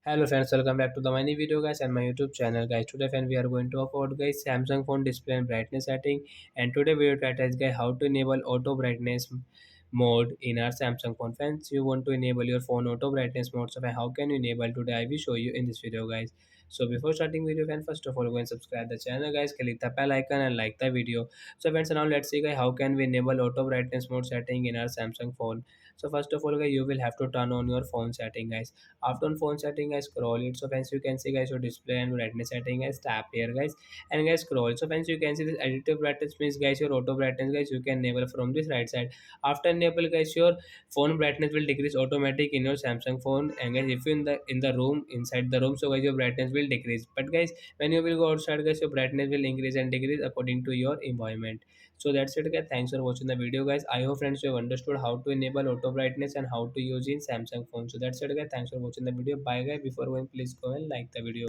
Hello friends, welcome back to the mini video guys and my YouTube channel guys. Today friend we are going to talk about guys Samsung phone display and brightness setting, and today we will prioritize guys how to enable auto brightness mode in our Samsung phone. Friends, you want to enable your phone auto brightness mode, so how can you enable? Today I will show you in this video guys. So before starting video friends, first of all go and subscribe the channel guys, click the bell icon and like the video. So friends, now let's see guys how can we enable auto brightness mode setting in our Samsung phone. So first of all guys, you will have to turn on your phone setting guys. After on phone setting, guys, scroll it. So friends, you can see guys your display and brightness setting, guys, tap here guys, and guys scroll. So friends, you can see this additive brightness means guys your auto brightness, guys, you can enable from this right side. After enable guys, your phone brightness will decrease automatic in your Samsung phone, and guys if you in the room, inside the room, so guys your brightness will decrease. But guys, when you will go outside guys, your brightness will increase and decrease according to your environment. So that's it guys, thanks for watching the video guys. I hope friends you have understood how to enable auto brightness and how to use in Samsung phone. So that's it guys, thanks for watching the video. Bye guys. Before going, please go and like the video.